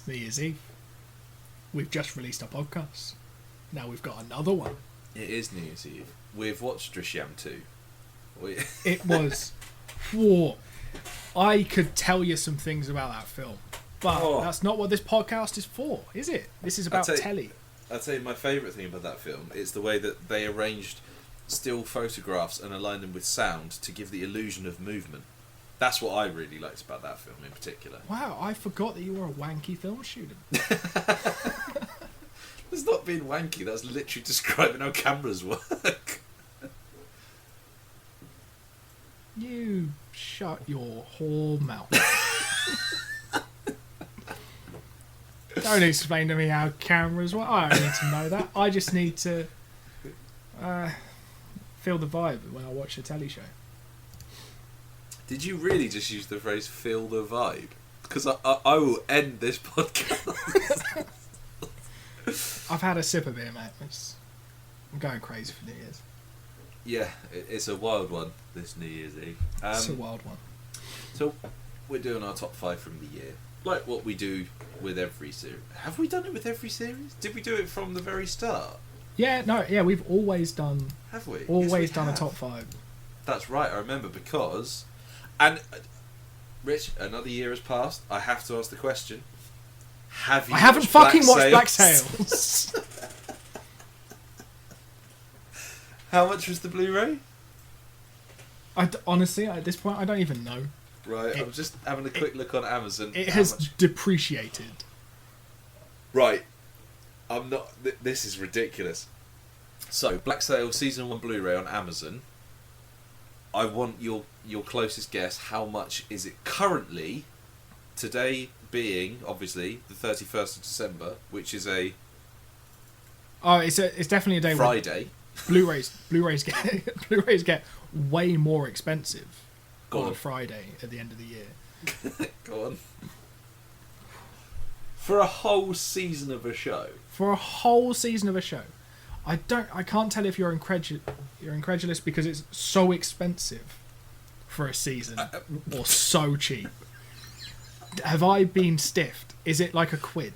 New Year's Eve. We've just released our podcast. Now we've got another one. It is New Year's Eve. We've watched Drishyam 2. It was... Whoa. I could tell you some things about that film. But that's not what this podcast is for, is it? This is about telly. I'll tell you my favourite thing about that film is the way that they arranged still photographs and aligned them with sound to give the illusion of movement. That's what I really liked about that film in particular. Wow, I forgot that you were a wanky film student. It's not being wanky, that's literally describing how cameras work. You shut your whole mouth. Don't explain to me how cameras work. I don't need to know that. I just need to feel the vibe when I watch a telly show. Did you really just use the phrase "feel the vibe"? Because I will end this podcast. I've had a sip of beer, mate. I'm going crazy for New Year's. Yeah, it's a wild one, this New Year's Eve. It's a wild one. So, we're doing our top 5 from the year. Like what we do with every series. Have we done it with every series? Did we do it from the very start? Yeah, we've always done... Have we? Always done a top 5. That's right, I remember, because... And, Rich, another year has passed. I have to ask the question. Have you I haven't fucking watched Black Sails? Sails. How much was the Blu-ray? Honestly, at this point, I don't even know. Right, I'm just having a quick look on Amazon. It has depreciated. Right. I'm not... This is ridiculous. So, Black Sail Season 1 Blu-ray on Amazon. I want your closest guess. How much is it currently? Today being, obviously, the 31st of December, which is a... Oh, it's definitely a day Friday. Blu-rays get way more expensive on Friday at the end of the year. Go on. For a whole season of a show. For a whole season of a show. I can't tell if you're incredulous because it's so expensive for a season or so cheap. Have I been stiffed? Is it like a quid?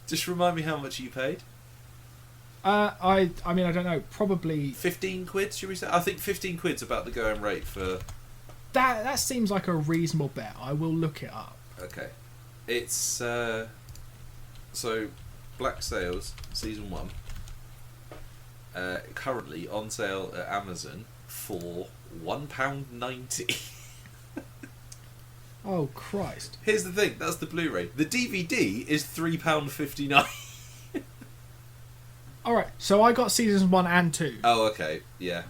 Just remind me how much you paid. I mean, I don't know. Probably 15 quid, should we say? I think 15 quid's about the going rate for... That seems like a reasonable bet. I will look it up. Okay. It's... So, Black Sails, Season 1. Currently on sale at Amazon for £1.90. Oh, Christ. Here's the thing, that's the Blu-ray. The DVD is £3.59. Alright, so I got seasons 1 and 2. Oh, okay, yeah.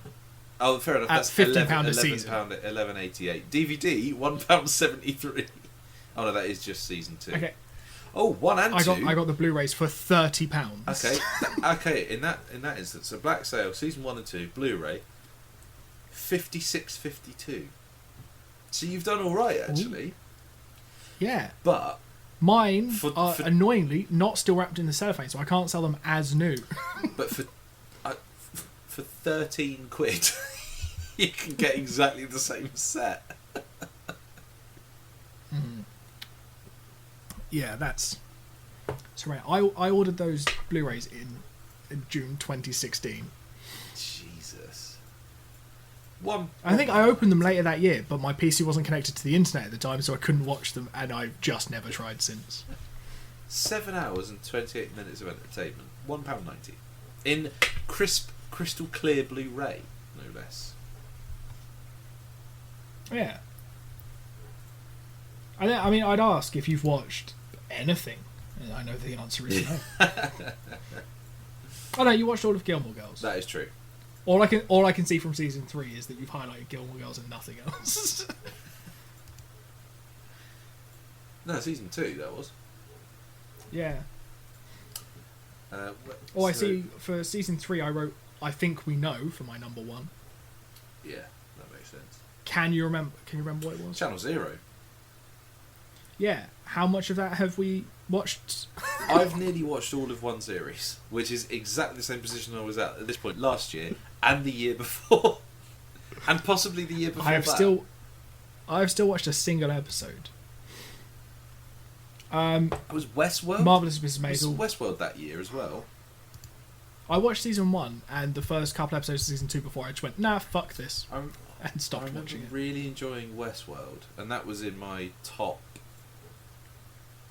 Oh, fair enough. That's £15 a season. £11.88. DVD, £1.73. Oh no, that is just season 2. Okay. Oh, 1 and 2. I got the Blu-rays for £30. Okay, okay. In that instance, so Black Sail Season 1 and 2 Blu-ray, $56.52. So you've done all right actually. Ooh. Yeah. But mine are annoyingly not still wrapped in the cellophane, so I can't sell them as new. But for 13 quid, you can get exactly the same set. Yeah, that's... So right, I ordered those Blu-rays in June 2016. Jesus. I think I opened them later that year, but my PC wasn't connected to the internet at the time, so I couldn't watch them, and I've just never tried since. 7 hours and 28 minutes of entertainment. £1.90. In crisp, crystal clear Blu-ray, no less. Yeah. I mean, I'd ask if you've watched anything. And I know the answer is no. Oh no, you watched all of Gilmore Girls. That is true. All I can see from season 3 is that you've highlighted Gilmore Girls and nothing else. No, season 2 that was. Yeah. I see. For season 3, I wrote "I think we know" for my number 1. Yeah, that makes sense. Can you remember what it was? Channel Zero. Yeah. How much of that have we watched? I've nearly watched all of one series, which is exactly the same position I was at this point last year and the year before, and possibly the year before. I have still watched a single episode. It was Westworld. Marvelous Mrs. Was Maisel. Westworld that year as well? I watched season 1 and the first couple episodes of season 2 before I just went, nah, fuck this, I and stopped remember watching it. really enjoying Westworld, and that was in my top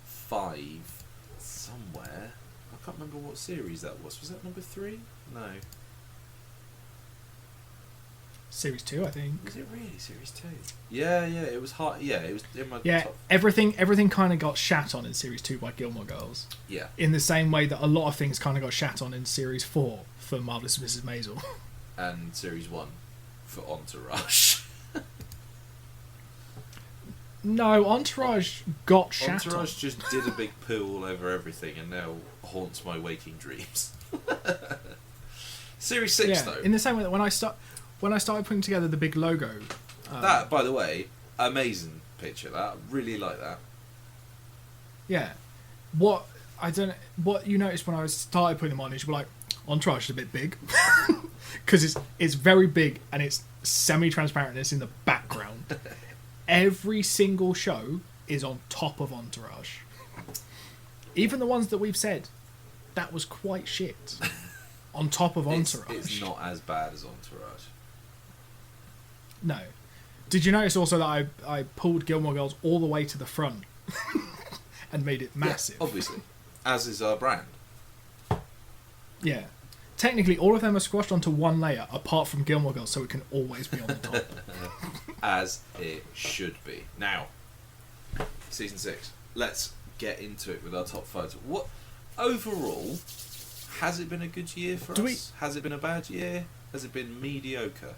5 somewhere. I can't remember what series that was. Was that number 3? No. Series 2, I think. Was it really series 2? Yeah, it was hard. Yeah, it was in my Yeah, top. everything kind of got shat on in series 2 by Gilmore Girls. Yeah. In the same way that a lot of things kind of got shat on in series 4 for Marvelous Mrs. Maisel. And series 1 for Entourage. No, Entourage got shat Entourage on. just did a big poo all over everything and now haunts my waking dreams. Series 6 Yeah, though. in the same way that when I started putting together the big logo. That, by the way, amazing picture. That I really like that. Yeah. What you noticed when I started putting them on is you were like, Entourage is a bit big. Because it's very big and it's semi-transparent and it's in the background. Every single show is on top of Entourage. Even the ones that we've said, that was quite shit. On top of Entourage. It's not as bad as Entourage. No. Did you notice also that I pulled Gilmore Girls all the way to the front and made it massive? Yeah, obviously. As is our brand. Yeah. Technically, all of them are squashed onto one layer, apart from Gilmore Girls, so it can always be on the top. As it should be. Now, season 6. Let's get into it with our top 5. What overall, has it been a good year for us? Has it been a bad year? Has it been mediocre?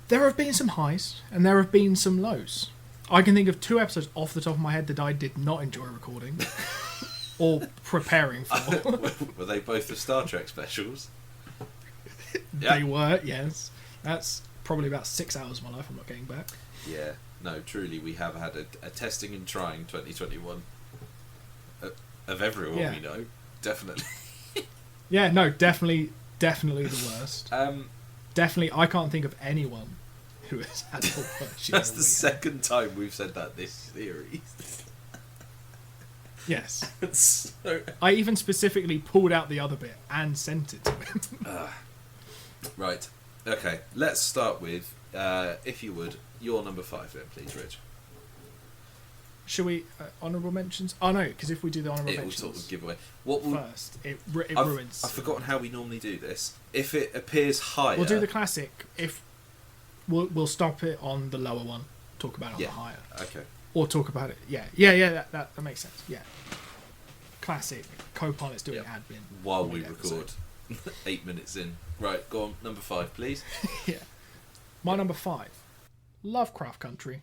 There have been some highs, and there have been some lows. I can think of 2 episodes off the top of my head that I did not enjoy recording. Or preparing for. Were they both the Star Trek specials? They were, yes. That's probably about 6 hours of my life I'm not getting back. Yeah. No, truly, we have had a testing and trying 2021. Of everyone we know. Definitely. Yeah, no, definitely the worst. Definitely, I can't think of anyone who has had the worst year. That's the second time we've said that this series. Yes. So... I even specifically pulled out the other bit and sent it to him. Right. Okay. Let's start with, if you would, your number 5 then, please, Rich. Shall we honourable mentions? Oh no, because if we do the honourable It will mentions sort of give away. What will, first, it ruins. I've forgotten how we normally do this. If it appears higher, We'll do the classic. If we'll stop it on the lower one, talk about it on Yeah. the higher, Okay. or talk about it. Yeah. That makes sense. Yeah. Classic. Co-pilot's doing Yep. admin While we mid-episode. record, 8 minutes in. Right. Go on. Number 5, please. Yeah. My number 5, Lovecraft Country.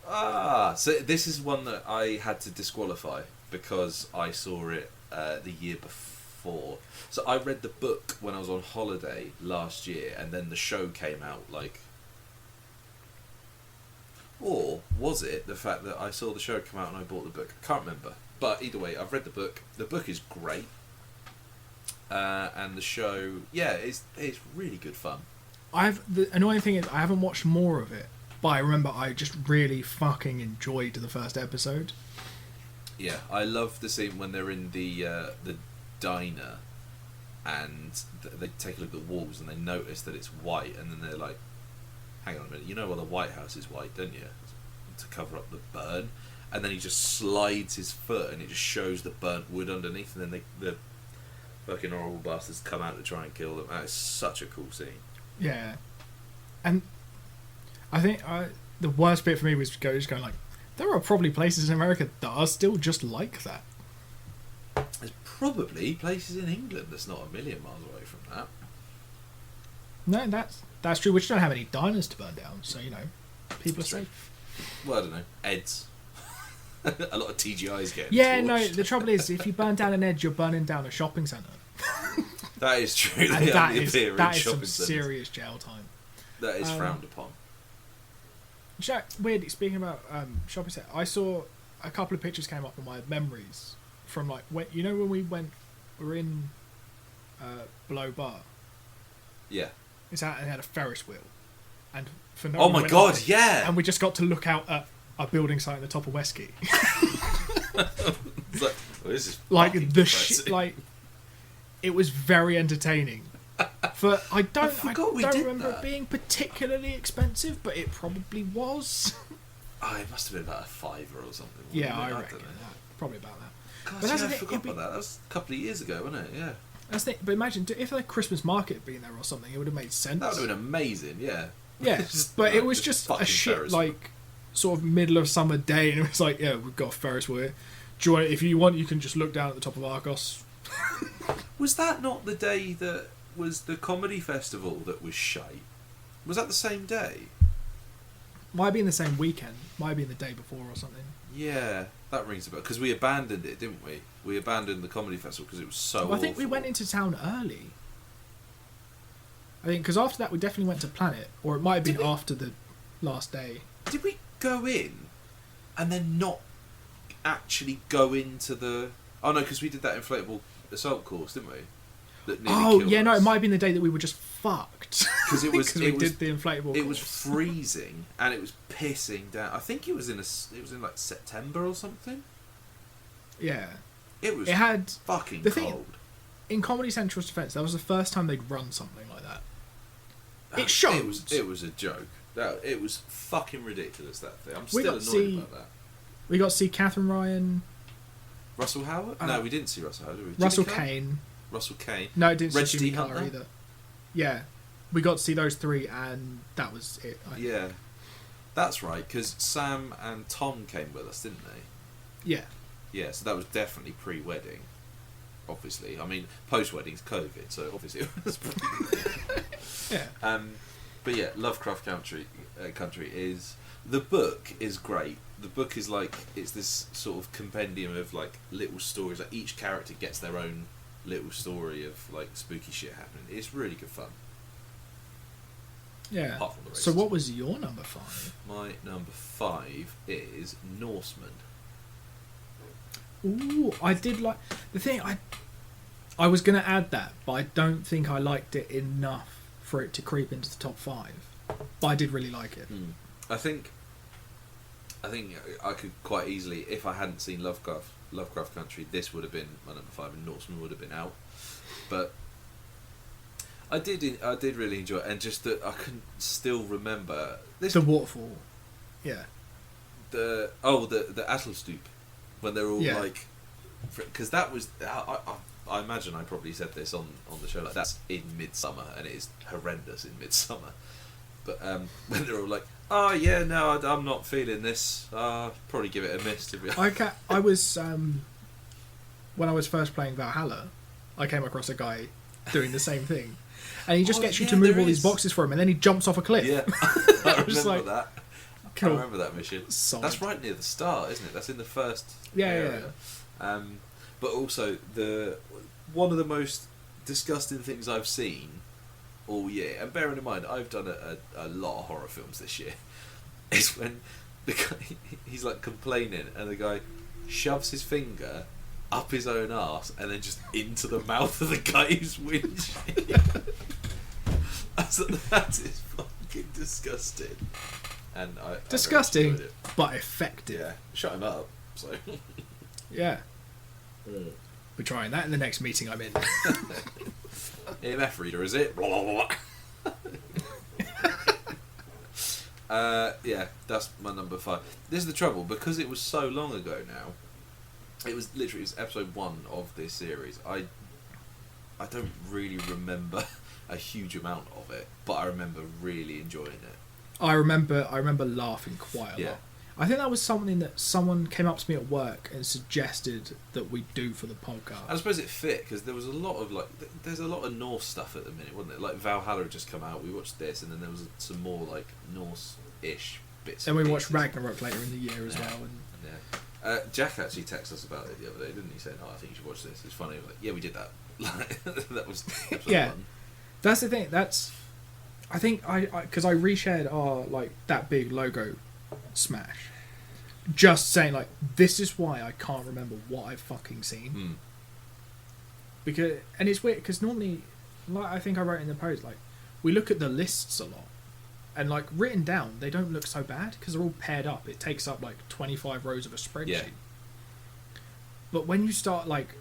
So this is one that I had to disqualify because I saw it the year before. So I read the book when I was on holiday last year, and then the show came out like. Or was it the fact that I saw the show come out and I bought the book? I can't remember. But either way, I've read the book. The book is great. And the show, it's really good fun. The annoying thing is I haven't watched more of it, but I remember I just really fucking enjoyed the first episode. Yeah, I love the scene when they're in the diner and they take a look at the walls and they notice that it's white, and then they're like, hang on a minute, you know why the White House is white, don't you? To cover up the burn. And then he just slides his foot and it just shows the burnt wood underneath, and then the fucking horrible bastards come out to try and kill them. That is such a cool scene. Yeah. And I think the worst bit for me was just going like, there are probably places in America that are still just like that. There's probably places in England that's not a million miles away from that. No, that's true. We just don't have any diners to burn down, so people That's are true. safe. Well, I don't know. Ed's. A lot of TGI's getting Yeah, torched. no. The trouble is, if you burn down an edge, you're burning down a shopping centre, That is true. and They that only is appear in some shopping centres. serious jail time. That is frowned upon. Jack, weirdly, speaking about shopping centre, I saw a couple of pictures came up in my memories from like when we were in Below Bar. Yeah. It's out and it had a Ferris wheel, and for no Oh one my went god, on it, yeah! and we just got to look out at are building something at the top of Westgate. It's like, well, this is Like fucking the depressing. like, it was very entertaining. For I don't remember that. it being particularly expensive, but it probably was. Oh, it must have been about a £5 or something. Yeah, I don't reckon know. probably about that. God, But that's yeah, the I thing, forgot about that. That was a couple of years ago, wasn't it? Yeah. But imagine if the Christmas market had been there or something, it would have made sense. That would have been amazing, yeah. Yeah, Just, but no, it was just a fucking shit Ferris wheel. like sort of middle of summer day, and it was like, yeah, we've got a Ferris wheel. Do you want, if you want, you can just look down at the top of Argos. Was that not the day that was the comedy festival that was shite? Was that the same day? Might be in the same weekend. Might be in the day before or something. Yeah, that rings a bell. Because we abandoned it, didn't we? We abandoned the comedy festival because it was so Well, I think we awful. went into town early. I think because after that we definitely went to Planet, or it might have been Did we? after the last day. Did we go in and then not actually go into the... Oh, no, because we did that inflatable assault course, didn't we? That nearly Oh killed yeah, no, us. it might have been the day that we were just fucked. Because it was... we it was did the inflatable. It was course. freezing and it was pissing down. I think it was in like September or something. Yeah, It was it had fucking the cold. thing- in Comedy Central's defence. That was the first time they'd run something like that. Uh, It showed. It was a joke. It was fucking ridiculous, that thing. I'm We still got annoyed to see- about that. We got to see Catherine Ryan, Russell Howard? No, we didn't see Russell Howard, did we? Jimmy Russell Carr? Kane. Russell Kane. No, it didn't Reg see D. Jimmy Carr Hunter? either. Yeah, we got to see those three, and that was it. Yeah. That's right, because Sam and Tom came with us, didn't they? Yeah. Yeah, so that was definitely pre-wedding. Obviously. I mean, post-wedding's COVID, so obviously it was Yeah. But yeah, Lovecraft Country is... The book is great. The book is like... It's this sort of compendium of like little stories. Like each character gets their own little story of like spooky shit happening. It's really good fun. Yeah. Apart from the So racism. what was your number 5? My number 5 is Norseman. Ooh, I did like the thing. I was gonna add that, but I don't think I liked it enough for it to creep into the top 5. But I did really like it. I think I could quite easily, if I hadn't seen Lovecraft Country, this would have been my number 5, and Norseman would have been out. But I did really enjoy it, and just that I can still remember this. The waterfall. Yeah. The Athelstoop, when they're all Yeah. like, because that was I imagine I probably said this on the show, like that's in Midsummer, and it is horrendous in Midsummer. But when they're all like, oh yeah, no, I'm not feeling this. Probably give it a miss, to be honest. I was when I was first playing Valhalla, I came across a guy doing the same thing, and he just gets you to move all these boxes for him, and then he jumps off a cliff. Yeah, I was remember like, that. cool. I remember that mission. Solid. That's right near the start, isn't it? That's in the first Yeah, area. But also one of the most disgusting things I've seen all year, and bearing in mind I've done a lot of horror films this year, is when the guy, he's like complaining, and the guy shoves his finger up his own arse and then just into the mouth of the guy who's winching. That is fucking disgusting. And I Disgusting, very much enjoyed it. but effective. Yeah, shut him up. So Yeah. We're trying that in the next meeting I'm in. EMF reader, is it? Yeah, that's my number 5. This is the trouble, because it was so long ago now. It was episode 1 of this series. I don't really remember a huge amount of it, but I remember really enjoying it. I remember laughing quite a Yeah. lot. I think that was something that someone came up to me at work and suggested that we do for the podcast. I suppose it fit because there was a lot of there's a lot of Norse stuff at the minute, wasn't it? Like Valhalla had just come out. We watched this, and then there was some more like Norse-ish bits. And we and watched pieces. Ragnarok later in the year as well. And Yeah. Jack actually texted us about it the other day, didn't he? Saying, "Oh, I think you should watch this. It's funny." Like, yeah, we did that. That was episode Yeah. 1. that's the thing. I think because I reshared our like that big logo smash, just saying like this is why I can't remember what I've fucking seen. Because and it's weird because normally, like I think I wrote in the post, like we look at the lists a lot, And like written down, they don't look so bad because they're all paired up. It takes up like 25 rows of a spreadsheet. Yeah. But when you start like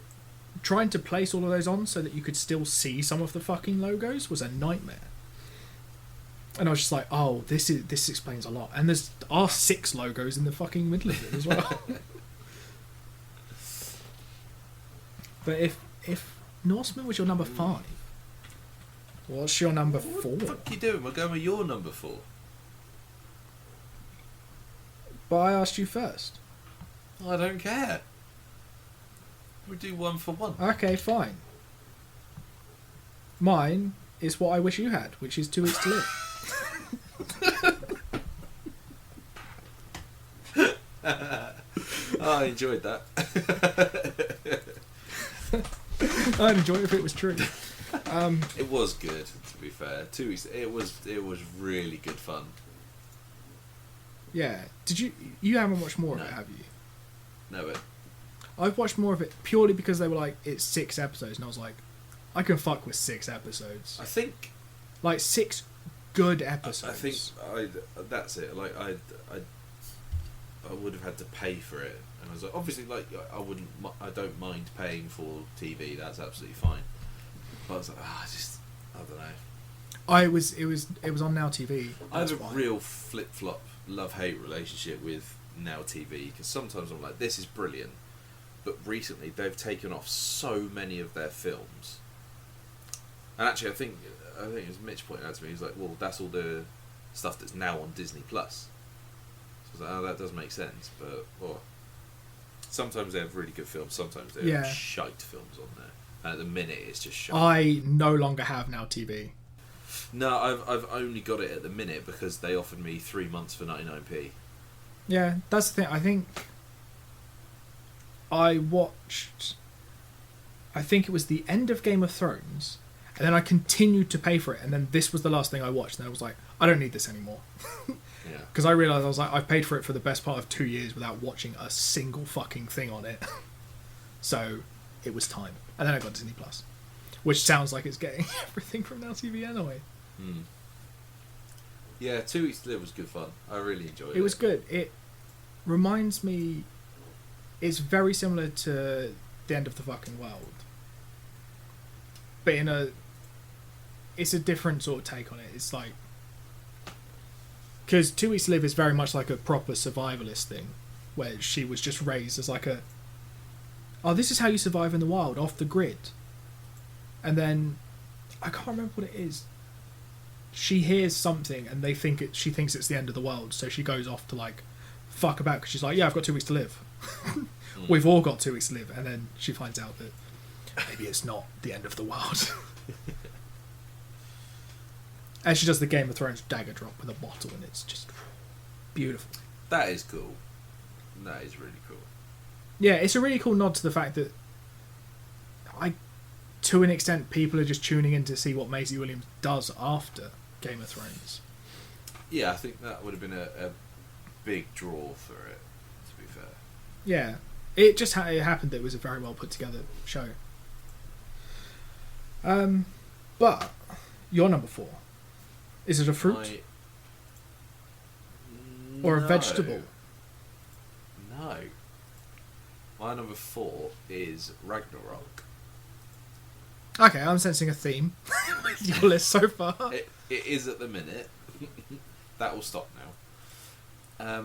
trying to place all of those on so that you could still see some of the fucking logos was a nightmare. And I was just like, oh, this explains a lot. And there's 6 logos in the fucking middle of it as well. But if Norseman was your number 5, what's your number 4? What the fuck you doing? We're going with your number 4. But I asked you first. I don't care. We do 1 for 1. Okay, fine. Mine is what I wish you had, which is 2 Weeks to Live. I enjoyed that. I'd enjoy it if it was true. It was good, to be fair. 2 weeks. It was really good fun. Yeah. Did you haven't watched more No. of it, have you? No, but I've watched more of it purely because they were like, it's 6 episodes, and I was like, I can fuck with 6 episodes. I think Like 6 good I episodes. think that's it. Like I would have had to pay for it, and I was like, obviously, like I don't mind paying for TV. That's absolutely fine. But I was like, I don't know. It was on Now TV. I have That's a why. real flip flop love hate relationship with Now TV because sometimes I'm like, this is brilliant, but recently they've taken off so many of their films. And actually, I think it was Mitch pointed out to me. He's like, "Well, that's all the stuff that's now on Disney Plus." So I was like, "Oh, that does make sense." But sometimes they have really good films. Sometimes they have shite films on there. And at the minute, it's just shite. I no longer have Now TV. No, I've only got it at the minute because they offered me 3 months for 99p. Yeah, that's the thing. I think I watched. I think it was the end of Game of Thrones. And then I continued to pay for it, and then this was the last thing I watched, and I was like, I don't need this anymore. Yeah. Because I realised I was like, I've paid for it for the best part of 2 years without watching a single fucking thing on it. So it was time. And then I got Disney Plus, which sounds like it's getting everything from Now TV anyway. Yeah, 2 Weeks to Live was good fun. I really enjoyed it. It was good. It reminds me, it's very similar to The End of the Fucking World, but it's a different sort of take on it. It's like, because 2 Weeks to Live is very much like a proper survivalist thing, where she was just raised as like this is how you survive in the wild, off the grid. And then, I can't remember what it is. She hears something and she thinks it's the end of the world, so she goes off to like fuck about because she's like, yeah, I've got 2 weeks to live. We've all got 2 weeks to live, and then she finds out that maybe it's not the end of the world. And she does the Game of Thrones dagger drop with a bottle, and it's just beautiful. That is cool. That is really cool. Yeah, it's a really cool nod to the fact that to an extent, people are just tuning in to see what Maisie Williams does after Game of Thrones. Yeah, I think that would have been a big draw for it, to be fair. Yeah, it just it happened that it was a very well put together show. But your number 4, is it a fruit or a vegetable? No. My number 4 is Ragnarok. Okay, I'm sensing a theme with your list so far. It is at the minute. That will stop now.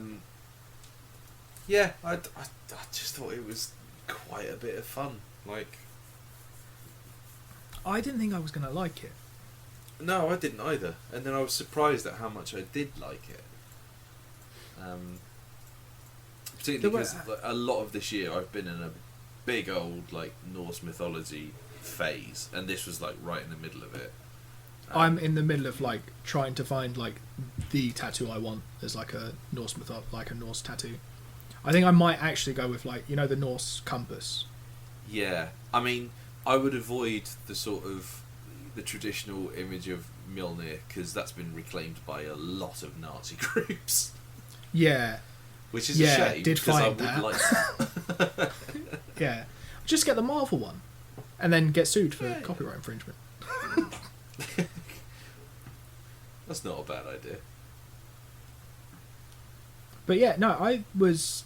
Yeah, I just thought it was quite a bit of fun. Like, I didn't think I was going to like it. no, I didn't either. And then I was surprised at how much I did like it. Particularly because a lot of this year I've been in a big old like Norse mythology phase, and this was like right in the middle of it. I'm in the middle of like trying to find like the tattoo I want as like a Norse like a Norse tattoo. I think I might actually go with like, you know, the Norse compass. Yeah, I mean, I would avoid the traditional image of Mjolnir because that's been reclaimed by a lot of Nazi groups. Yeah. Which is a shame. Did because find I would that. like. Yeah, just get the Marvel one, and then get sued for copyright infringement. That's not a bad idea. But yeah, no, I was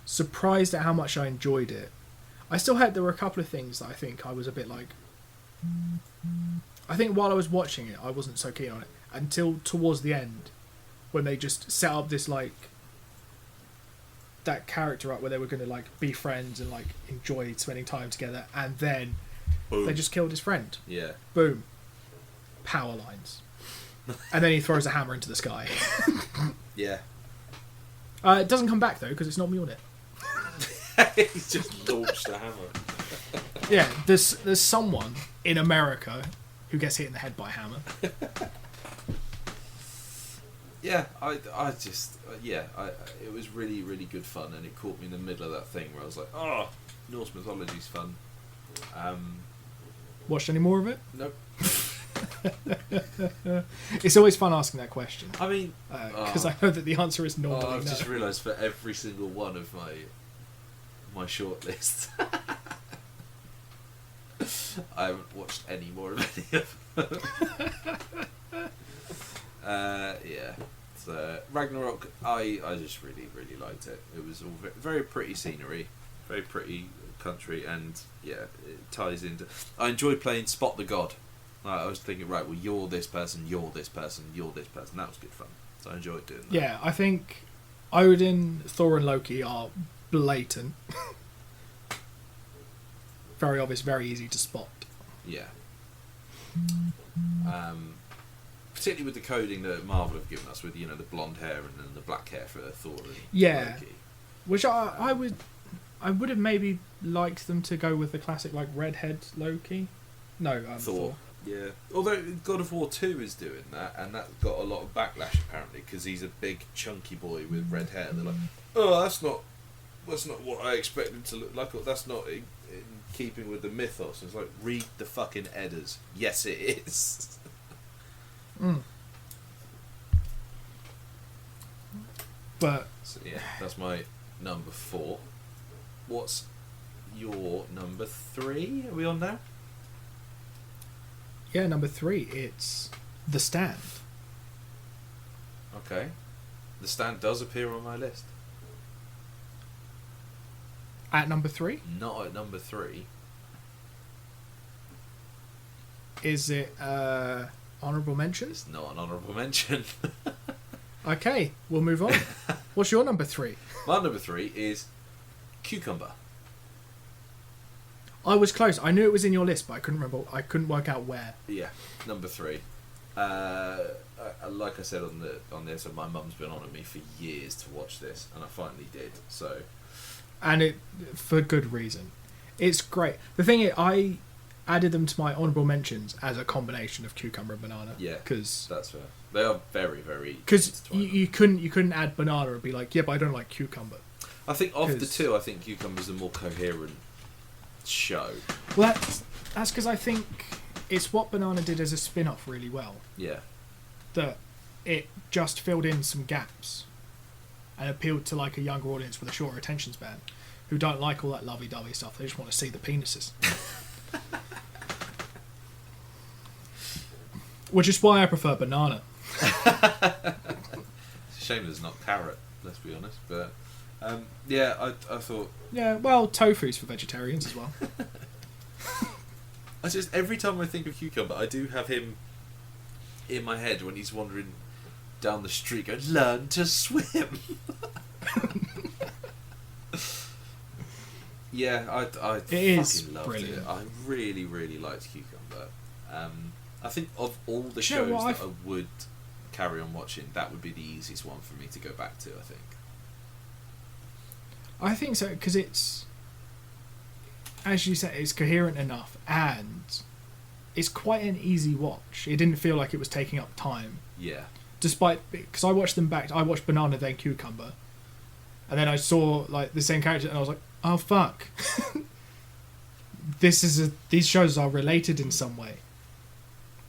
surprised at how much I enjoyed it. I still had, there were a couple of things that I think I was a bit like, I think while I was watching it I wasn't so keen on it until towards the end, when they just set up this like that character up where they were going to like be friends and like enjoy spending time together, and then Boom. they just killed his friend. Yeah. Boom. Power lines. And then he throws a hammer into the sky. Yeah. It doesn't come back though because it's not Mjolnir. He's just launched a hammer. Yeah, there's someone in America who gets hit in the head by a hammer. Yeah, I just it was really, really good fun, and it caught me in the middle of that thing where I was like, oh, Norse mythology's fun. Watched any more of it? Nope. It's always fun asking that question I mean, because I know that the answer is normally I've no. just realised for every single one of my shortlist, I haven't watched any more of any of them. Yeah. So Ragnarok, I just really, really liked it. It was all very pretty scenery, very pretty country, and yeah, it ties into. I enjoyed playing Spot the God. I was thinking, right, well, you're this person, you're this person, you're this person. That was good fun. So I enjoyed doing that. Yeah, I think Odin, Thor, and Loki are blatant. Very obvious, very easy to spot. Yeah. Particularly with the coding that Marvel have given us, with the blonde hair and then the black hair for Thor and Yeah. Loki. Which I would have maybe liked them to go with the classic like redhead Loki. No, Thor. Yeah. Although God of War 2 is doing that, and that got a lot of backlash apparently because he's a big chunky boy with red hair. They're like, oh, that's not what I expected to look like. Or that's not in keeping with the mythos. It's like, read the fucking Eddas. Yes, it is. But So yeah, that's my number 4. What's your number 3? Are we on now? yeah, number 3, it's The Stand. Okay. The Stand does appear on my list. At number 3, Not at number 3. is it honourable mention? It's not an honourable mention. Okay, we'll move on. What's your number 3? My number 3 is Cucumber. I was close. I knew it was in your list, but I couldn't remember. I couldn't work out where. Yeah, number 3. Like I said on this, my mum's been on me for years to watch this, and I finally did. So, And it for good reason. It's great. The thing is, I added them to my honourable mentions as a combination of cucumber and banana. yeah, Because that's fair. They are very, very. you couldn't add banana and be like, yeah, but I don't like cucumber. I think of the 'cause- two, I think Cucumber's the more coherent show. Well, that's because I think it's what banana did as a spin-off really well. Yeah. That it just filled in some gaps and appealed to like a younger audience with a shorter attention span who don't like all that lovey-dovey stuff. They just want to see the penises. Which is why I prefer banana. It's a shame there's not carrot, let's be honest. But yeah, I thought. Yeah, well, tofu's for vegetarians as well. I just, every time I think of Cucumber, I do have him in my head when he's wandering down the street going, learn to swim. Yeah, I fucking loved brilliant. it. I really, really liked Cucumber. I think of all the Do you know shows what that I would carry on watching, that would be the easiest one for me to go back to, I think. I think so, because it's, as you said, it's coherent enough and it's quite an easy watch. It didn't feel like it was taking up time. Yeah. Despite, because I watched them back, I watched Banana then Cucumber, and then I saw like the same character and I was like, oh fuck. These shows are related in some way.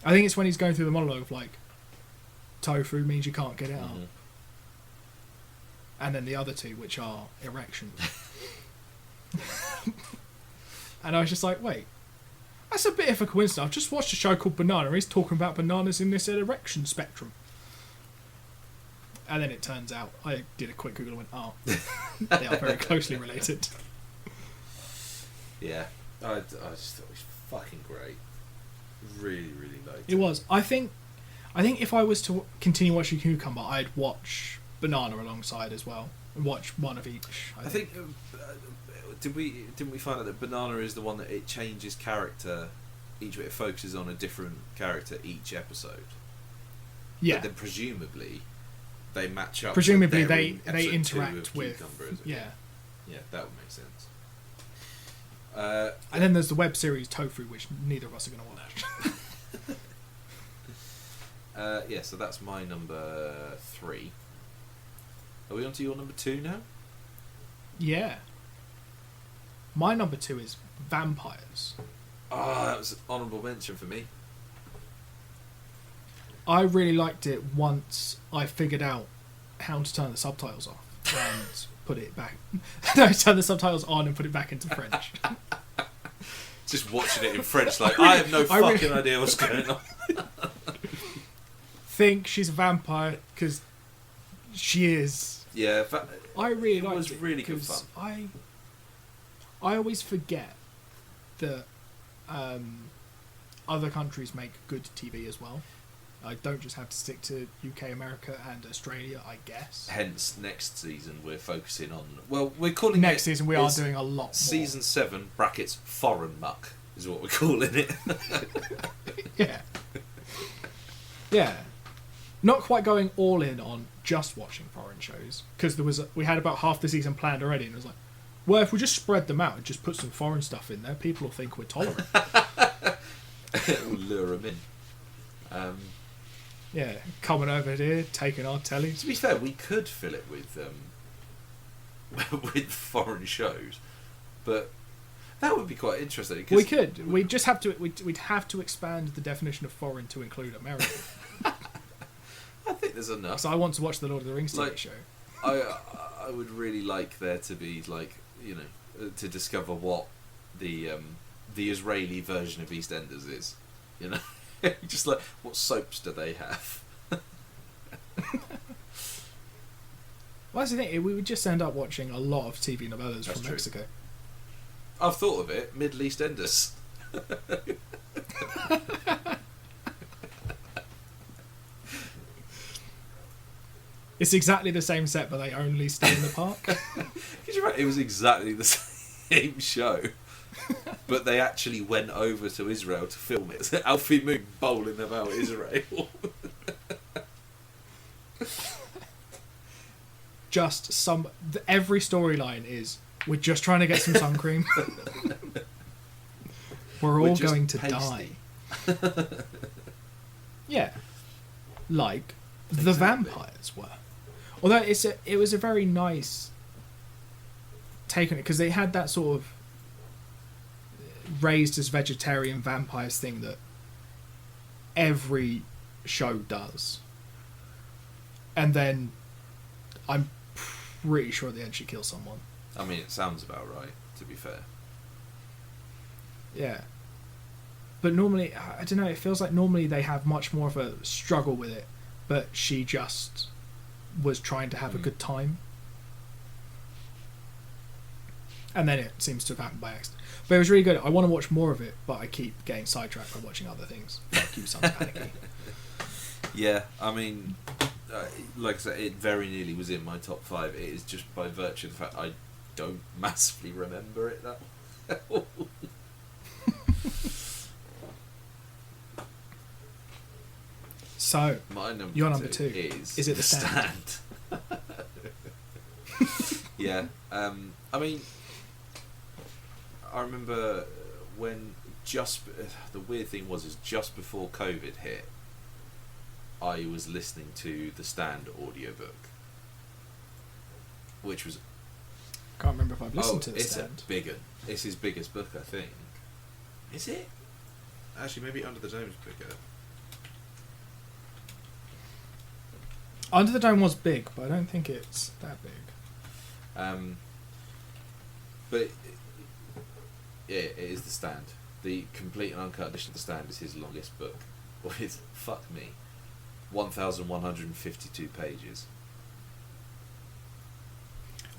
I think it's when he's going through the monologue of like, tofu means you can't get it out. Mhm. And then the other two, which are erections. And I was just like, wait, that's a bit of a coincidence. I've just watched a show called Banana, and he's talking about bananas in this erection spectrum. And then it turns out, I did a quick Google and went, oh, they are very closely related. Yeah, I just thought it was fucking great. Really, really liked It was. I think if I was to continue watching Cucumber, I'd watch Banana alongside as well. And watch one of each. I think didn't we find out that Banana is the one that it changes character each bit, it focuses on a different character each episode. Yeah. But then presumably they match up. Presumably so they're in they episode 2 interact of with. Cucumber, is it? Yeah. Yeah, that would make sense. And then there's the web series Tofu, which neither of us are going to watch. Yeah, so that's my number 3. Are we on to your number 2 now? Yeah. My number 2 is Vampires. Oh, that was an honourable mention for me. I really liked it once I figured out how to turn the subtitles off and put it back. No, turn the subtitles on and put it back into French. Just watching it in French, like, I have no fucking idea what's going on. Think she's a vampire, because she is. Yeah, I really liked it. It was really good fun. I always forget that other countries make good TV as well. I don't just have to stick to UK, America, and Australia, I guess. Hence, next season we're focusing on. Well, we're calling next it. season we are doing a lot more. Season 7 brackets foreign muck is what we're calling it. Yeah. Yeah. Not quite going all in on just watching foreign shows, because we had about half the season planned already, and it was like, well, if we just spread them out and just put some foreign stuff in there, people will think we're tolerant. It will lure them in. Yeah, coming over here, taking our telly. To be fair, we could fill it with with foreign shows, but that would be quite interesting. We could. We'd just have to. We'd have to expand the definition of foreign to include American. I think there's enough. So I want to watch the Lord of the Rings TV show. I would really like there to be, like, you know, to discover what the Israeli version of EastEnders is. You know, just like, what soaps do they have? Well, that's the thing. We would just end up watching a lot of TV novellas from Mexico. I've thought of it. Middle EastEnders. It's exactly the same set, but they only stay in the park. Could you imagine? It was exactly the same show, but they actually went over to Israel to film it. So Alfie Moon bowling about Israel. Just every storyline is, we're just trying to get some sun cream. We're all going to die. Yeah, like the vampires were. Although it was a very nice take on it, because they had that sort of raised as vegetarian vampires thing that every show does. And then I'm pretty sure at the end she kills someone. I mean, it sounds about right, to be fair. Yeah. But normally, I don't know, it feels like normally they have much more of a struggle with it, but she just was trying to have a good time. And then it seems to have happened by accident. But it was really good. I want to watch more of it, but I keep getting sidetracked by watching other things. Like you, Sons Panicky. Yeah, I mean, like I said, it very nearly was in my top 5. It is just by virtue of the fact I don't massively remember it that well. So, your number two is it The Stand? Yeah. I mean, I remember when the weird thing was just before COVID hit, I was listening to The Stand audiobook, which was... Can't remember if I've listened to The Stand. It's his biggest book, I think. Is it? Actually, maybe Under the Dome is bigger. Under the Dome was big, but I don't think it's that big. But yeah, it is The Stand. The complete and uncut edition of The Stand is his longest book, with, fuck me, 1,152 pages.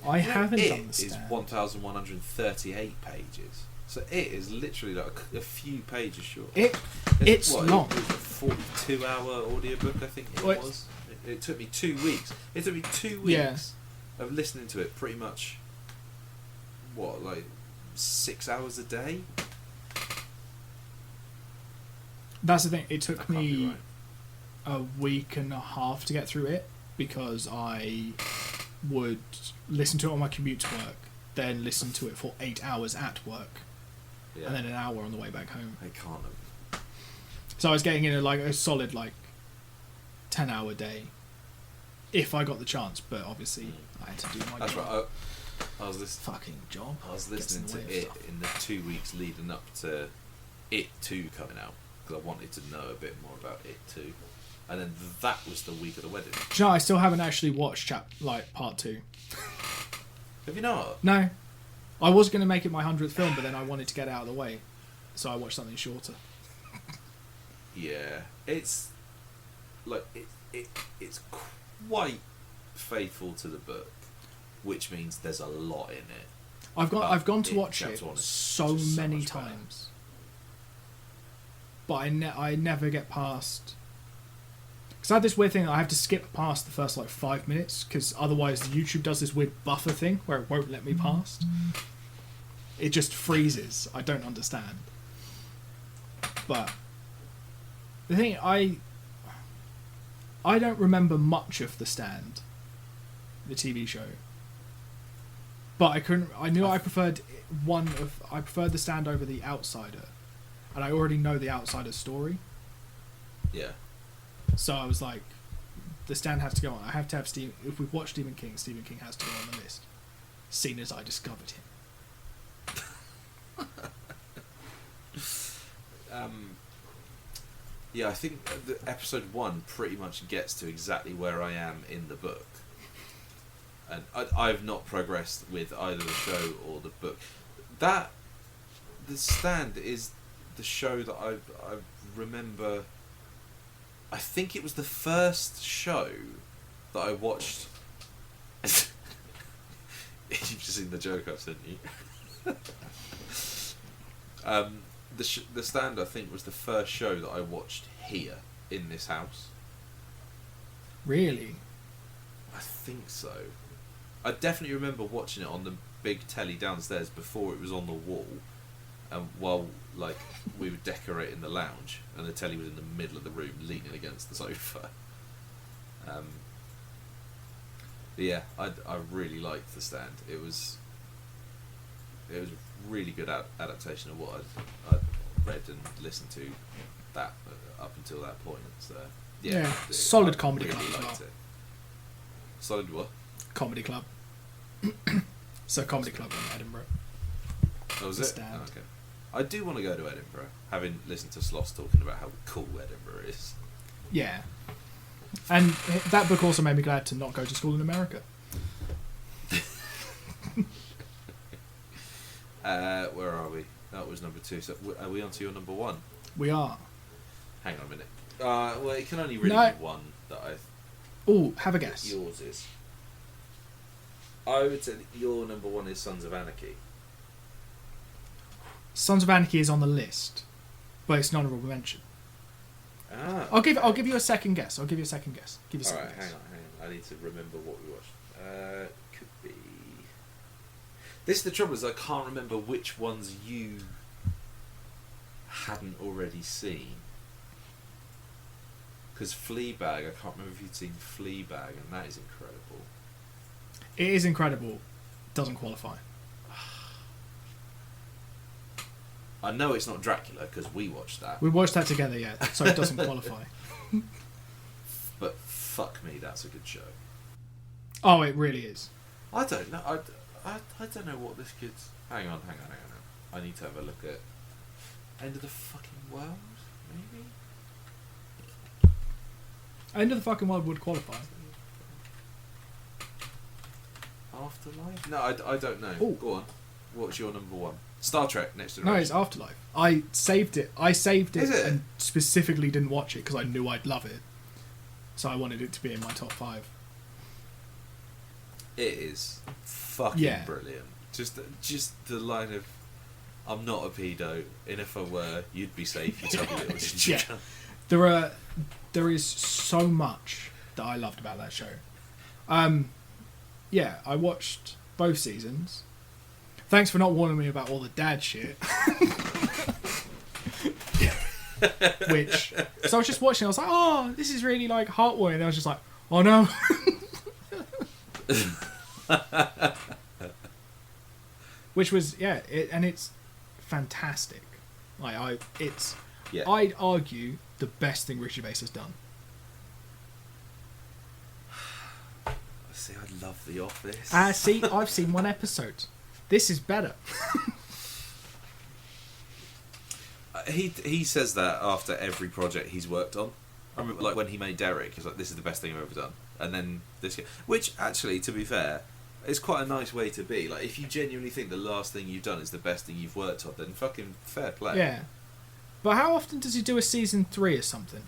I haven't it done the is Stand. 1,138 pages. So it is literally like a few pages short. It's long. It was a 42-hour audiobook, I think it was. It took me 2 weeks. It took me 2 weeks of listening to it pretty much, 6 hours a day? That's the thing. It took That can't be me right. a week and a half to get through it because I would listen to it on my commute to work, then listen to it for 8 hours at work, Yeah. and then an hour on the way back home. I can't have... So I was getting in a solid 10-hour day, if I got the chance. But obviously, I had to do my That's job. right. I was listening. Fucking job. I was Gets in listening the to way of it stuff. in the 2 weeks leading up to It 2 coming out because I wanted to know a bit more about It 2, and then that was the week of the wedding. Do you know, I still haven't actually watched part 2. Have you not? No, I was going to make it my 100th film, but then I wanted to get it out of the way, so I watched something shorter. Yeah, it's it's quite faithful to the book, which means there's a lot in it. I've gone to watch it chapter one is so just so many much better. times, but I never get past. Because I had this weird thing, I have to skip past the first 5 minutes, because otherwise YouTube does this weird buffer thing where it won't let me past. It just freezes. I don't understand. But the thing, I don't remember much of The Stand, the TV show. But I knew I preferred The Stand over The Outsider, and I already know The Outsider's story. Yeah. So I was like, The Stand has to go on. I have to have Stephen. If we've watched Stephen King has to go on the list. Seeing as I discovered him. Yeah, I think the episode 1 pretty much gets to exactly where I am in the book, and I've not progressed with either the show or the book. The Stand is the show that I remember. I think it was the first show that I watched. You've just seen the joke I've sent you. The Stand, I think, was the first show that I watched here in this house. Really? I think so. I definitely remember watching it on the big telly downstairs before it was on the wall, and while we were decorating the lounge, and the telly was in the middle of the room, leaning against the sofa. But yeah, I really liked The Stand. It was a really good adaptation of what I'd read and listened to that up until that point. So Yeah, solid comedy I really club as liked well. it. Solid what? Comedy club. So Comedy Club in Edinburgh. Oh, was The it? Stand. Oh, okay. I do want to go to Edinburgh, having listened to Sloss talking about how cool Edinburgh is. Yeah. And that book also made me glad to not go to school in America. Where are we? That was number 2. So are we on to your number 1? We are. Hang on a minute. Well, it can only really No. be one that Oh, have a guess. yours is. I would say that your number 1 is Sons of Anarchy. Sons of Anarchy is on the list, but it's an honourable mention. Ah. I'll give you a second guess. Give you a second guess. Alright, hang on. I need to remember what we watched. Could be... This, the trouble is, I can't remember which ones you hadn't already seen. Because Fleabag, I can't remember if you'd seen Fleabag, and that is incredible. It is incredible. Doesn't qualify. I know it's not Dracula, because we watched that. We watched that together, yeah, so it doesn't qualify. But fuck me, that's a good show. Oh, it really is. I don't know. I don't know what this kid's... Hang on. I need to have a look at... End of the fucking world, maybe? End of the fucking world would qualify. Afterlife? No, I don't know. Ooh. Go on. What's your number 1? Star Trek Next No, Generation. it's Afterlife. I saved it. Is it? And specifically didn't watch it because I knew I'd love it. So I wanted it to be in my top 5. It is fucking brilliant. Just the line of, "I'm not a pedo, and if I were, you'd be safe, you tubby little ginger cunt." There is so much that I loved about that show. Yeah, I watched both seasons. Thanks for not warning me about all the dad shit. So I was just watching, I was like, oh, this is really like heartwarming. And I was just like, oh no. Which was, and it's fantastic. I'd argue the best thing Ricky Gervais has done. See, I love The Office. See, I've seen one episode. This is better. He says that after every project he's worked on. I remember, like, when he made Derek, he's like, "This is the best thing I've ever done." And then this, which actually, to be fair, is quite a nice way to be. Like, if you genuinely think the last thing you've done is the best thing you've worked on, then fucking fair play. Yeah. But how often does he do a season 3 or something?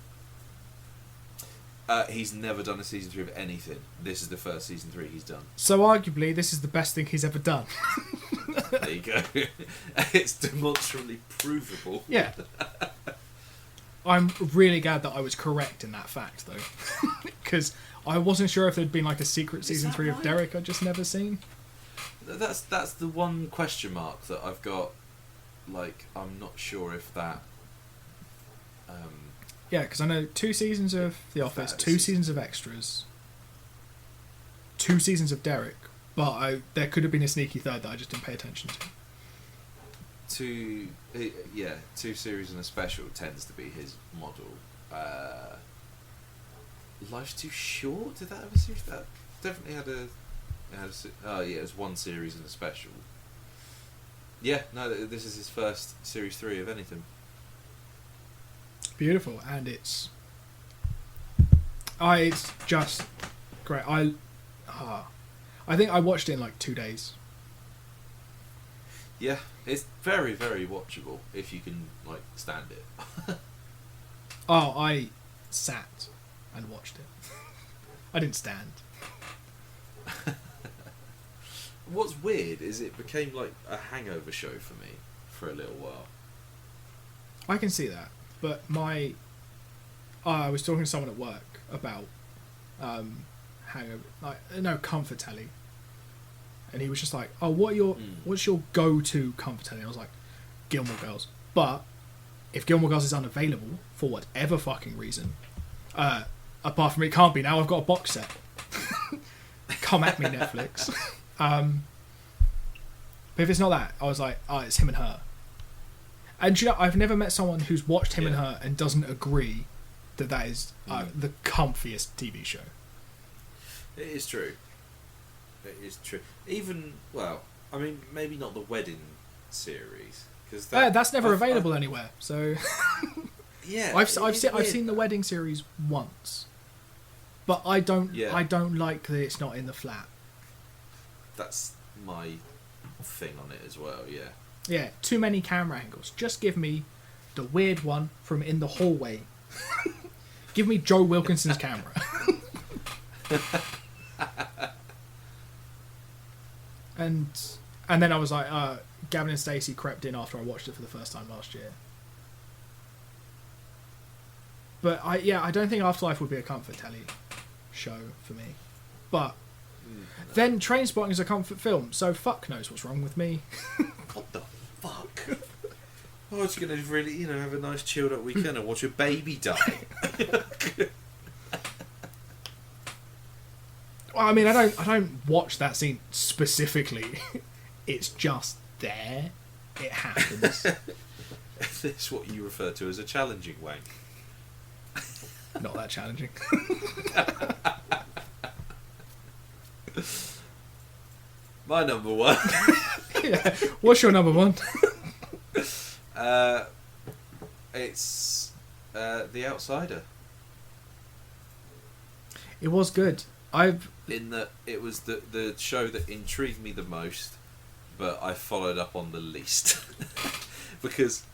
He's never done a season 3 of anything. This is the first season 3 he's done. So arguably, this is the best thing he's ever done. There you go. It's demonstrably provable. Yeah. I'm really glad that I was correct in that fact, though. Because I wasn't sure if there'd been like a secret season 3 of Derek I'd just never seen. That's the one question mark that I've got. Like, I'm not sure if that... Yeah, because I know 2 seasons of The Office, 2 seasons of Extras, 2 seasons of Derek, but there could have been a sneaky third that I just didn't pay attention to. 2 series and a special tends to be his model. Life's Too Short? Did that have a series? That definitely had it was 1 series and a special. Yeah, no, this is his first series 3 of anything. Beautiful, and it's just great. I think I watched it in like 2 days. Yeah, it's very, very watchable if you can like stand it. I sat and watched it. I didn't stand. What's weird is it became like a hangover show for me for a little while. I can see that. But I was talking to someone at work about hangover, comfort telly, and he was just like, "Oh, what's your go-to comfort telly?" I was like, "Gilmore Girls." But if Gilmore Girls is unavailable for whatever fucking reason, apart from it can't be now, I've got a box set. Come at me, Netflix. But if it's not that, I was like, "Oh, it's Him and Her." And I've never met someone who's watched Him and Her and doesn't agree that is the comfiest TV show. It is true. It is true. Even, well, I mean, maybe not the wedding series, because that's never available anywhere. So yeah, I've seen the wedding series once, but I don't like that it's not in the flat. That's my thing on it as well. Yeah. Yeah, too many camera angles. Just give me the weird one from in the hallway. Give me Joe Wilkinson's camera. and then I was like, Gavin and Stacey crept in after I watched it for the first time last year. But I don't think Afterlife would be a comfort telly show for me. But then Trainspotting is a comfort film, so fuck knows what's wrong with me. What the fuck? I was going to really, have a nice chilled out weekend and watch a baby die. Well, I mean, I don't watch that scene specifically. It's just there. It happens. This is what you refer to as a challenging wank. Not that challenging. My number one. Yeah. What's your number one? It's The Outsider. It was good. In that it was the show that intrigued me the most, but I followed up on the least. Because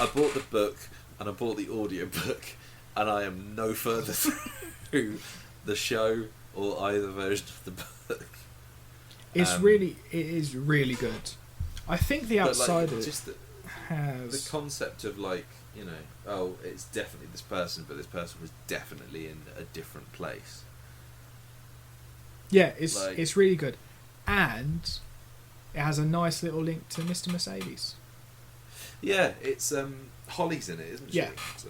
I bought the book and I bought the audiobook, and I am no further through the show or either version of the book. It is really good. I think The Outsider just the has concept of like, you know, oh, it's definitely this person, but this person was definitely in a different place. yeah, like- it's really good, and it has a nice little link to Mr. Mercedes. Yeah, it's Holly's in it, isn't she? Yeah. So,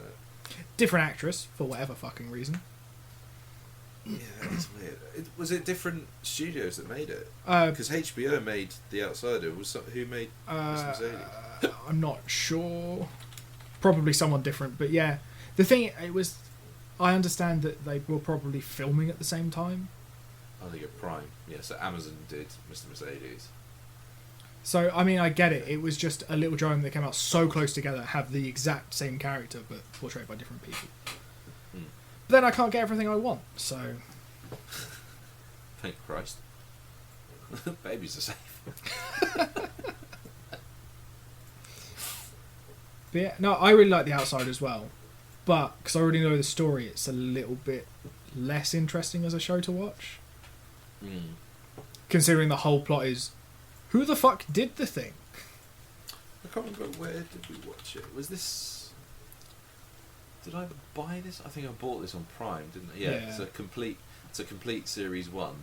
Different actress for whatever fucking reason. yeah, it's weird. Was it different studios that made it? Uh, Because HBO made The Outsider. Who made Mr. Mercedes? I'm not sure. Probably someone different, but yeah. The thing it was, I understand that they were probably filming at the same time. I think at Prime. Yeah, so Amazon did Mr. Mercedes. So I mean, I get it. It was just a little drawing that came out so close together, have the exact same character but portrayed by different people. Hmm. But then I can't get everything I want. So Thank Christ. Babies are safe. but yeah, no, I really like The Outside as well. But because I already know the story, it's a little bit less interesting as a show to watch. Mm. Considering the whole plot is, who the fuck did the thing? I can't remember where did we watch it. Was this? Did I buy this? I think I bought this on Prime, didn't I? Yeah. Yeah. It's a complete series 1.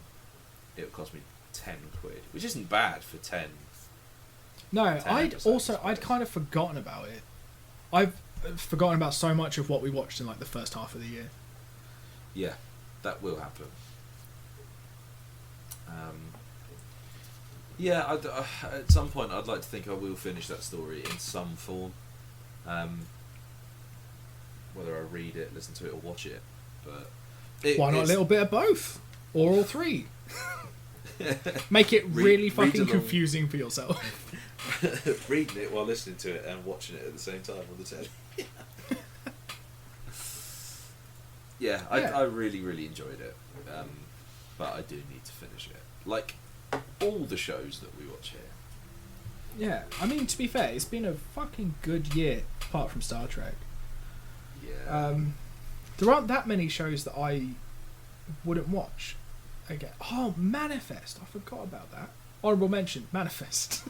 It cost me £10, which isn't bad for 10. No, 10 episodes, I'd kind of forgotten about it. I've forgotten about so much of what we watched in like the first half of the year. Yeah, that will happen. Yeah, at some point I'd like to think I will finish that story in some form. Whether I read it, listen to it, or watch it, but Why not a little bit of both, or all three? Make it really read fucking along. confusing for yourself. reading it while listening to it and watching it at the same time on the telly. Yeah, Yeah. I really, really enjoyed it, but I do need to finish it. Like all the shows that we watch here. Yeah, I mean, to be fair, it's been a fucking good year, apart from Star Trek. Yeah. There aren't that many shows that I wouldn't watch again. Oh, Manifest! I forgot about that. Honourable mention, Manifest.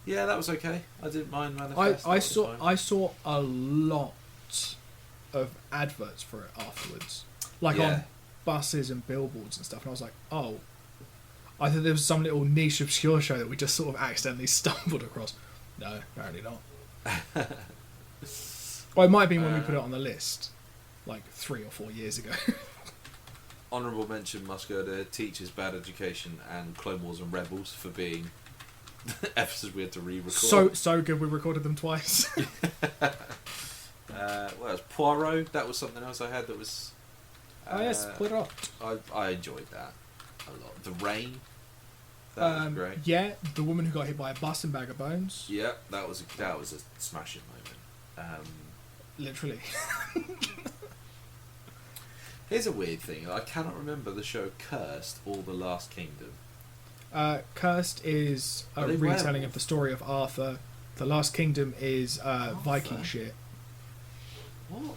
Yeah, that was okay. I didn't mind Manifest. I saw a lot of adverts for it afterwards, like Yeah. on buses and billboards and stuff. And I was like, oh, I thought there was some little niche obscure show that we just sort of accidentally stumbled across. No, apparently not. Well, it might have been when we put it on the list, like 3 or 4 years ago. Honourable mention must go to Teachers, Bad Education, and Clone Wars and Rebels for being episodes we had to re-record. So good we recorded them twice. Well, it was Poirot. That was something else I had that was. Oh yes, put it up. I enjoyed that a lot. The Rain. That was great. Yeah, the woman who got hit by a bus and Bag of Bones. Yeah, that was a smashing moment. Literally. Here's a weird thing. I cannot remember the show Cursed or The Last Kingdom. Cursed is a Are they retelling werewolves? of the story of Arthur. The Last Kingdom is Viking Arthur? shit. What?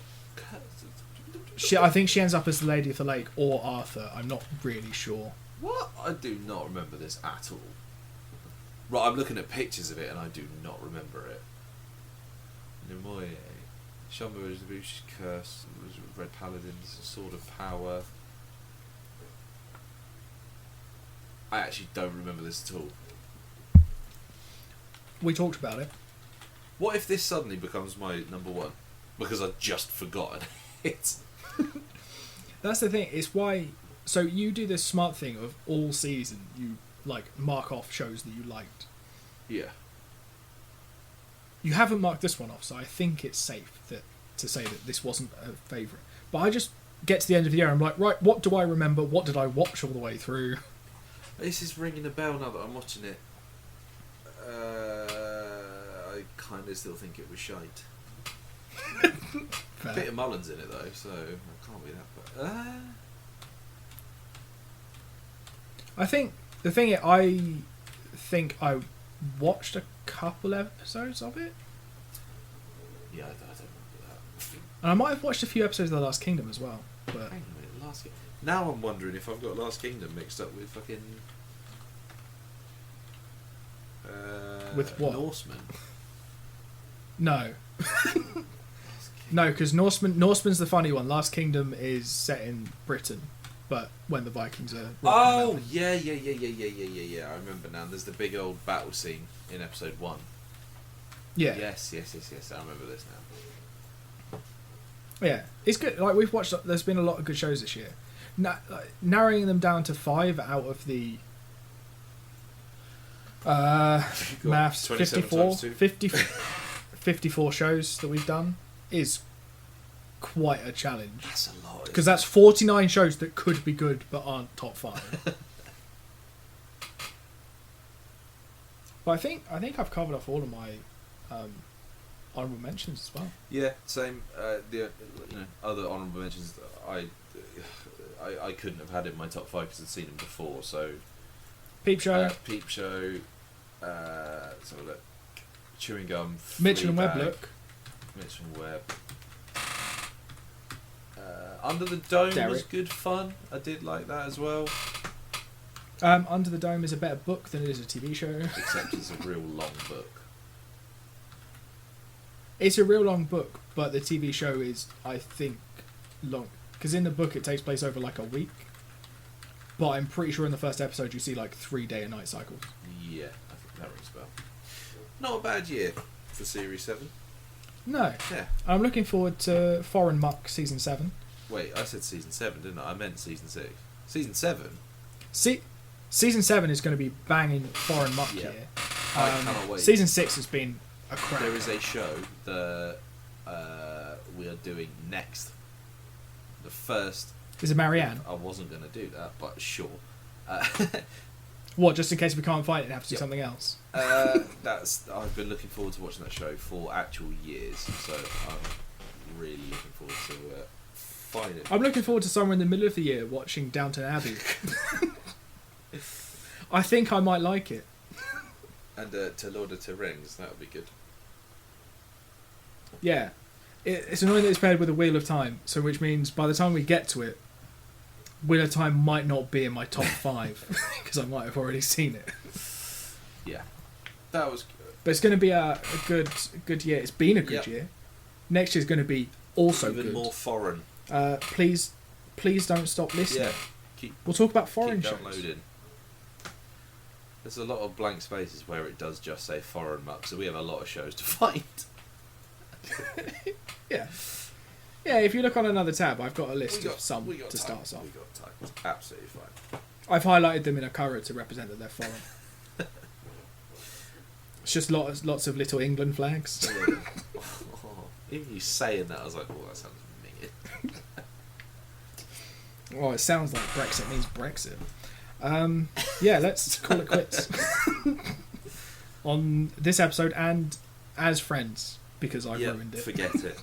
I think she ends up as the Lady of the Lake or Arthur. I'm not really sure. What? I do not remember this at all. Right, I'm looking at pictures of it and I do not remember it. Nemoye. Shamba is the Bush's Curse, Red Paladins, Sword of Power. I actually don't remember this at all. We talked about it. What if this suddenly becomes my number one? Because I've just forgotten it. That's the thing. It's why. So you do this smart thing of all season. You like mark off shows that you liked. Yeah. You haven't marked this one off, so I think it's safe to say that this wasn't a favourite. But I just get to the end of the year, I'm like, right, what do I remember? What did I watch all the way through? This is ringing a bell now that I'm watching it. I kind of still think it was shite. Fair. Peter Mullen's in it though, so I can't be that. But I think the thing is, I think I watched a couple episodes of it, yeah, I don't remember that. and I might have watched a few episodes of The Last Kingdom as well. But Hang on a minute, Last Kingdom. Now I'm wondering if I've got Last Kingdom mixed up with fucking With what? Norseman. No. No, because Norseman's the funny one. Last Kingdom is set in Britain, but when the Vikings are... Oh, yeah. I remember now. There's the big old battle scene in episode 1. Yeah. Yes. I remember this now. Yeah, it's good. Like, we've watched... There's been a lot of good shows this year. Narrowing them down to 5 out of the... maths, 54, 54 shows that we've done is quite a challenge. That's a lot. Because that's 49 shows that could be good but aren't top 5. But I think I've covered off all of my honourable mentions as well. Yeah, same. The other honourable mentions I couldn't have had in my top 5 because I'd seen them before. So Peep Show, let's have a look. Chewing Gum, Mitchell and Webb. Fleabag, Look, Mitchell and Webb. Under the Dome was Derek. good fun. I did like that as well. Under the Dome is a better book than it is a TV show. Except it's a real long book. It's a real long book, but the TV show is, I think, long. Because in the book it takes place over like a week. But I'm pretty sure in the first episode you see like 3 day and night cycles. Yeah, I think that rings a bell. Not a bad year for Series 7. No. Yeah. I'm looking forward to Foreign Muck Season 7. Wait, I said Season 7, didn't I? I meant Season 6. Season 7? Season 7 is going to be banging Foreign Muck Yeah. here. I cannot wait. Season 6 has been a crap. There is a show that we are doing next. The first... Is it Marianne? I wasn't going to do that, but sure. What, just in case we can't fight it and have to do Yep. something else? I've been looking forward to watching that show for actual years, so I'm really looking forward to finding. I'm looking forward to somewhere in the middle of the year watching Downton Abbey. I think I might like it. And to Lord of the Rings, that would be good. Yeah. It's annoying that it's paired with a Wheel of Time, so which means by the time we get to it, Wheel of Time might not be in my top 5 because I might have already seen it. Yeah, that was good. But it's going to be a good year. It's been a good year. Next year's going to be also Even good. more foreign. Please don't stop listening. Yeah, We'll talk about foreign keep shows. downloading. There's a lot of blank spaces where it does just say foreign muck, so we have a lot of shows to find. Yeah. Yeah, if you look on another tab, I've got a list of some we got to time. start us off. We got time. It's absolutely fine. I've highlighted them in a colour to represent that they're foreign. It's just lots of little England flags. Even you saying that, I was like, oh, that sounds minging. Oh, it sounds like Brexit means Brexit. Yeah, let's call it quits on this episode and as friends because I ruined it. Forget it.